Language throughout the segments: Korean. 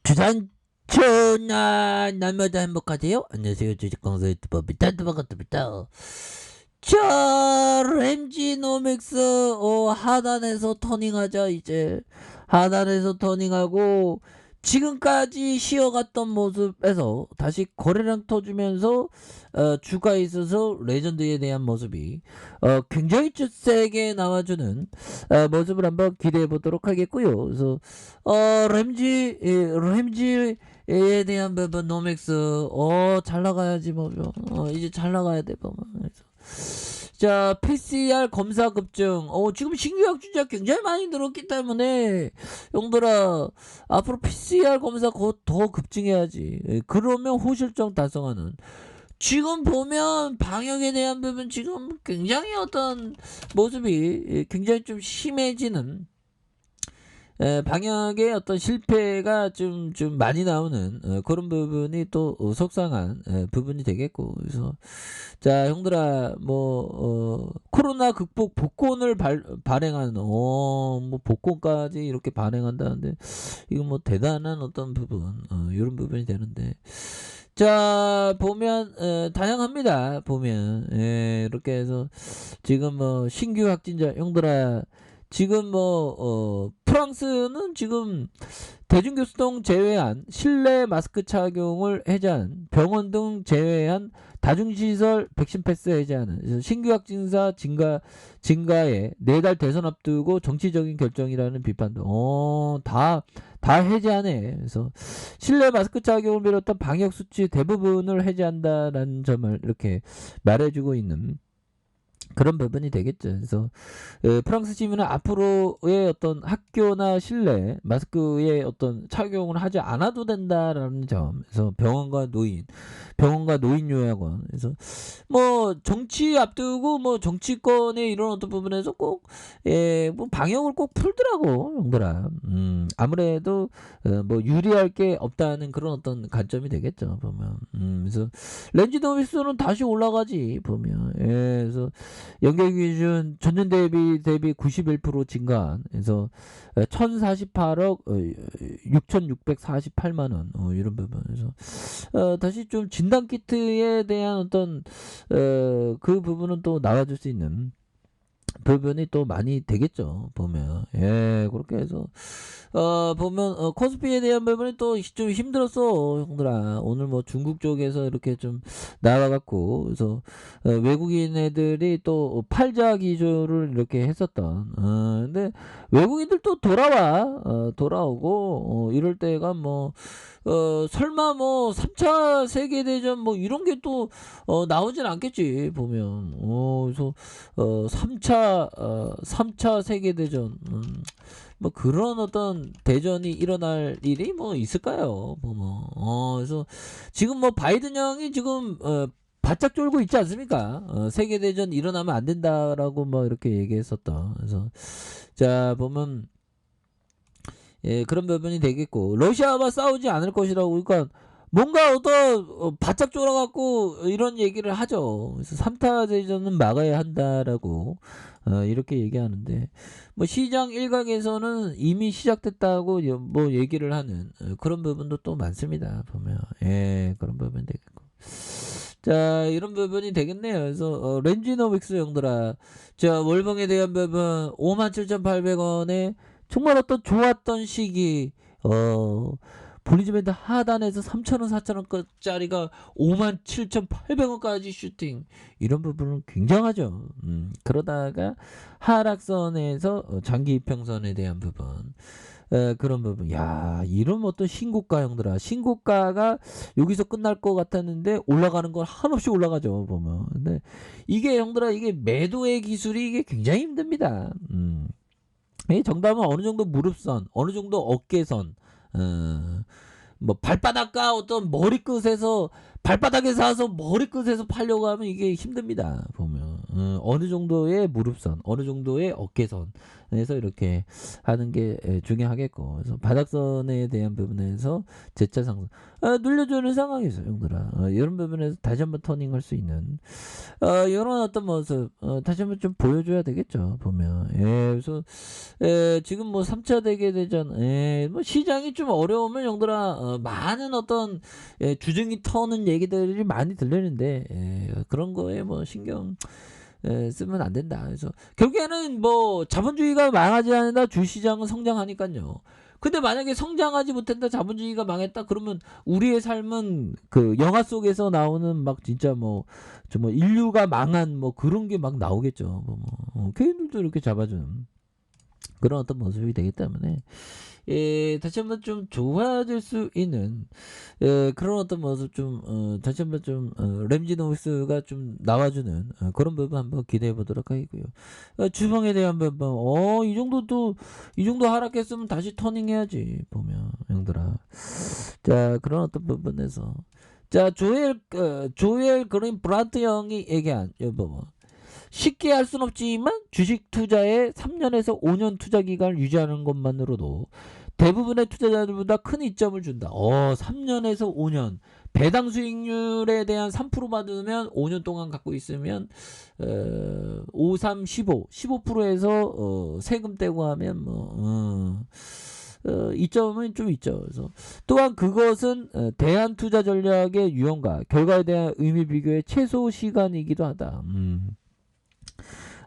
주산천하 날마다 행복하세요. 안녕하세요. 주식강사 유튜버 반갑습니다. 자, 램지노믹스 하단에서 터닝하자. 이제 하단에서 터닝하고 지금까지 쉬어갔던 모습에서 다시 거래량 터주면서 주가에 있어서 레전드에 대한 모습이 굉장히 좀 세게 나와주는 모습을 한번 기대해 보도록 하겠고요. 그래서 램지에 대한 부분 노맥스 잘 나가야지 뭐 이제 잘 나가야 돼 보면. 자, PCR 검사 급증. 지금 신규 확진자 굉장히 많이 늘었기 때문에 형들아 앞으로 PCR 검사 곧 더 급증해야지. 그러면 호실정 달성하는. 지금 보면 방역에 대한 부분 지금 굉장히 어떤 모습이 굉장히 좀 심해지는 방역의 어떤 실패가 좀 많이 나오는 그런 부분이 또 속상한 부분이 되겠고. 그래서 자, 형들아 코로나 극복 복권을 발행하는 뭐 복권까지 이렇게 발행한다는데 이거 뭐 대단한 어떤 부분 이런 부분이 되는데, 자 보면 다양합니다. 보면 이렇게 해서 지금 신규 확진자 형들아 지금 프랑스는 지금 대중교통 제외한 실내 마스크 착용을 해제한, 병원 등 제외한 다중시설 백신 패스 해제하는, 신규 확진자 증가에 4달 대선 앞두고 정치적인 결정이라는 비판도 다 해제하네. 그래서 실내 마스크 착용을 비롯한 방역 수치 대부분을 해제한다라는 점을 이렇게 말해주고 있는 그런 부분이 되겠죠. 그래서 프랑스 시민은 앞으로의 어떤 학교나 실내 마스크의 어떤 착용을 하지 않아도 된다라는 점. 그래서 병원과 노인 요양원. 그래서 정치 앞두고 정치권의 이런 어떤 부분에서 꼭 방역을 꼭 풀더라고 형들아. 아무래도 유리할 게 없다는 그런 어떤 관점이 되겠죠 보면. 그래서 렌즈 더비스는 다시 올라가지 보면. 그래서 연결 기준 전년 대비 91% 증가한, 그래서 1,048억 6,648만 원 이런 부분에서 다시 좀 진단 키트에 대한 어떤 그 부분은 또 나와줄 수 있는 부분이 또 많이 되겠죠 보면. 그렇게 해서 보면 코스피에 대한 부분이 또 좀 힘들었어 형들아. 오늘 중국 쪽에서 이렇게 좀 나와갖고, 그래서 외국인 애들이 또 팔자 기조를 이렇게 했었던. 근데 외국인들 또 돌아오고 이럴 때가 설마 3차 세계대전 이런 게 또 나오진 않겠지 보면. 그래서 3차 세계대전 그런 어떤 대전이 일어날 일이 있을까요 보면. 그래서 지금 바이든 형이 지금 바짝 쫄고 있지 않습니까? 세계대전 일어나면 안 된다라고 이렇게 얘기했었던. 그래서 자 보면 그런 부분이 되겠고, 러시아와 싸우지 않을 것이라고. 그러니까 뭔가 어떤 바짝 쫄아갖고 이런 얘기를 하죠. 그래서 3타 대전은 막아야 한다라고 이렇게 얘기하는데, 시장 일각에서는 이미 시작됐다고 얘기를 하는 그런 부분도 또 많습니다 보면. 그런 부분이 되겠고. 자, 이런 부분이 되겠네요. 그래서 렌지노믹스 형들아, 자 월봉에 대한 부분 57,800원에 정말 어떤 좋았던 시기, 볼리즈밴드 하단에서 3,000원 4,000원짜리가 57,800원까지 슈팅, 이런 부분은 굉장하죠. 그러다가 하락선에서 장기 이평선에 대한 부분, 그런 부분. 야, 이런 어떤 신고가 형들아, 신고가가 여기서 끝날 것 같았는데 올라가는 건 한없이 올라가죠 보면. 근데 이게 형들아, 이게 매도의 기술이 이게 굉장히 힘듭니다. 이 정답은 어느 정도 무릎선, 어느 정도 어깨선, 발바닥과 어떤 머리끝에서 발바닥에 사서 머리끝에서 팔려고 하면 이게 힘듭니다. 보면 어느 정도의 무릎선, 어느 정도의 어깨선에서 이렇게 하는 게 중요하겠고, 그래서 바닥선에 대한 부분에서 재차 상승 눌려주는 상황이죠, 형들아. 이런 부분에서 다시 한번 터닝할 수 있는 이런 어떤 모습 다시 한번 좀 보여줘야 되겠죠, 보면. 그래서 지금 뭐 3차 대계 대전, 뭐 시장이 좀 어려우면 형들아 많은 어떤 주둥이 터는 얘기들이 많이 들리는데 그런 거에 뭐 신경 쓰면 안 된다. 그래서 결국에는 뭐 자본주의가 망하지 않는다, 주시장은 성장하니까요. 근데 만약에 성장하지 못한다, 자본주의가 망했다, 그러면 우리의 삶은 그 영화 속에서 나오는 막 진짜 뭐 정말 인류가 망한 뭐 그런 게 막 나오겠죠. 개인들도 이렇게 잡아주는 그런 어떤 모습이 되기 때문에 다시 한번 좀 좋아질 수 있는 그런 어떤 모습 좀 다시 한번 좀 램지 노스가 좀 나와주는 그런 부분 한번 기대해 보도록 하겠고요. 주봉에 대한 부분 이 정도 하락했으면 다시 터닝해야지, 보면 형들아. 자, 그런 어떤 부분에서 자, 조엘 그린 브란트 형이 얘기한 이 부분, 쉽게 할 순 없지만 주식 투자에 3년에서 5년 투자 기간을 유지하는 것만으로도 대부분의 투자자들보다 큰 이점을 준다. 3년에서 5년. 배당 수익률에 대한 3% 받으면 5년 동안 갖고 있으면 5, 3, 15에서 세금 떼고 하면 이점은 좀 있죠. 그래서 또한 그것은 대한 투자 전략의 유형과 결과에 대한 의미 비교의 최소 시간이기도 하다.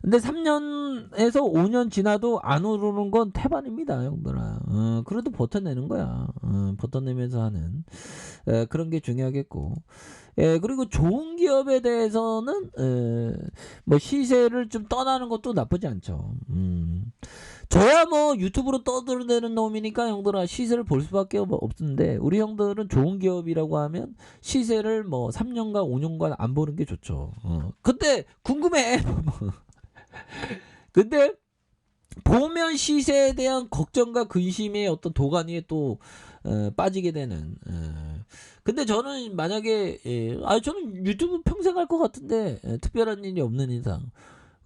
근데 3년에서 5년 지나도 안 오르는 건 태반입니다, 형들아. 그래도 버텨내는 거야. 버텨내면서 하는 그런 게 중요하겠고. 그리고 좋은 기업에 대해서는 뭐 시세를 좀 떠나는 것도 나쁘지 않죠. 저야 뭐 유튜브로 떠들어대는 놈이니까 형들아 시세를 볼 수밖에 없는데, 우리 형들은 좋은 기업이라고 하면 시세를 뭐 3년간 5년간 안 보는 게 좋죠. 근데 궁금해. 근데 보면 시세에 대한 걱정과 근심의 어떤 도가니에 또 빠지게 되는. 근데 저는 만약에 저는 유튜브 평생 할 것 같은데, 특별한 일이 없는 이상.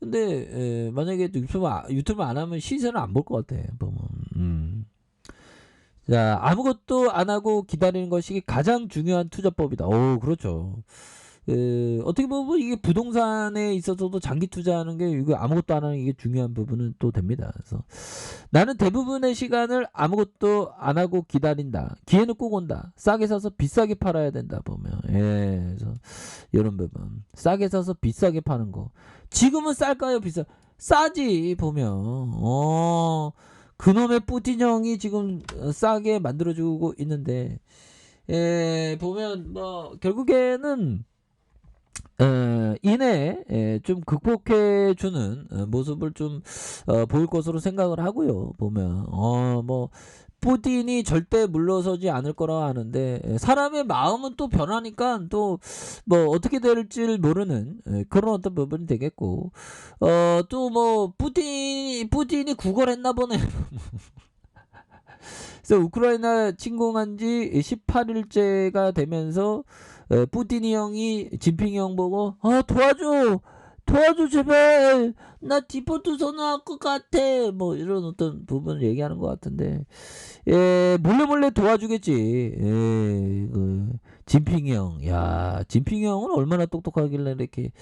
근데 만약에 유튜브 안 하면 시세는 안 볼 것 같아, 보면. 자, 아무것도 안 하고 기다리는 것이 가장 중요한 투자법이다. 그렇죠. 어떻게 보면 이게 부동산에 있어서도 장기 투자하는 게 이거 아무것도 안 하는 게 중요한 부분은 또 됩니다. 그래서 나는 대부분의 시간을 아무것도 안 하고 기다린다. 기회는 꼭 온다. 싸게 사서 비싸게 팔아야 된다, 보면. 그래서 이런 부분. 싸게 사서 비싸게 파는 거. 지금은 쌀까요, 싸지, 보면. 그놈의 뿌틴 형이 지금 싸게 만들어주고 있는데, 보면 뭐 결국에는 이내 좀 극복해주는 모습을 좀 보일 것으로 생각을 하고요. 보면 뭐 푸틴이 절대 물러서지 않을 거라 하는데, 사람의 마음은 또 변하니까 또 뭐 어떻게 될지 모르는 그런 어떤 부분이 되겠고, 또 뭐 푸틴이 구걸했나 보네. 그래서 우크라이나 침공한 지 18일째가 되면서 푸틴이 형이 진핑이 형 보고 도와줘 제발, 나 디포트 선언할 것 같아, 뭐 이런 어떤 부분을 얘기하는 것 같은데, 몰래 도와주겠지. 진핑이 형, 진핑이 형은 얼마나 똑똑하길래 이렇게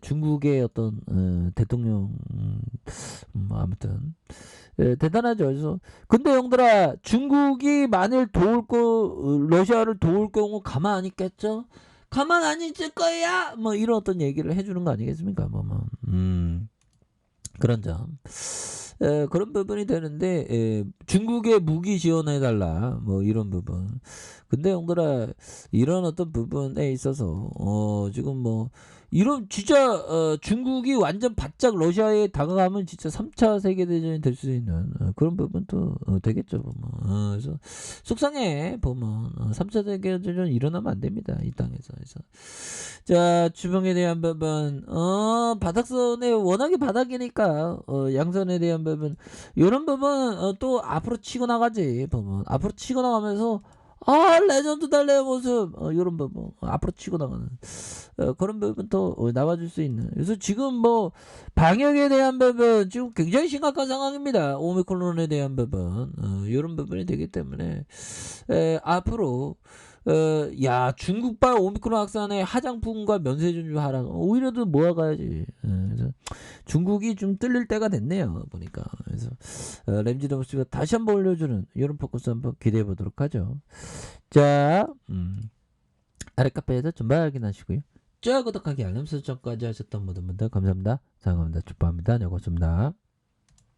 중국의 어떤 대통령, 아무튼 대단하죠. 그래서 근데 형들아, 중국이 만일 러시아를 도울 경우 가만 안 있겠죠? 가만 안 있을 거야, 뭐 이런 어떤 얘기를 해주는 거 아니겠습니까? 그런 점. 그런 부분이 되는데, 중국에 무기 지원해달라, 뭐 이런 부분. 근데 형들아, 이런 어떤 부분에 있어서 지금 뭐 이런 진짜 중국이 완전 바짝 러시아에 다가가면 진짜 3차 세계대전이 될 수 있는 그런 부분도 되겠죠, 보면. 그래서 속상해, 보면. 3차 세계대전 일어나면 안 됩니다, 이 땅에서. 그래서 자, 주봉에 대한 부분, 바닥선에 워낙에 바닥이니까 양선에 대한 부분, 이런 부분 또 앞으로 치고 나가지, 보면. 앞으로 치고 나가면서 레전드 달래의 모습 이런 부분 앞으로 치고 나가는 그런 부분 또 나와줄 수 있는. 그래서 지금 뭐 방역에 대한 부분 지금 굉장히 심각한 상황입니다. 오미크론에 대한 부분 이런 부분이 되기 때문에 앞으로 야 중국발 오미크론 확산의 하장풍과 면세점유 하락 오히려 더 모아가야지. 그래서 중국이 좀 뚫릴 때가 됐네요 보니까. 그래서 램지드 모습이 다시 한번 올려주는 이런 포커스 한번 기대해 보도록 하죠. 자, 아래 카페에서 전방 확인하시고요. 저 구독하기 알람 설정까지 하셨던 모든 분들 감사합니다. 사랑합니다. 축복합니다. 네, 고맙습니다.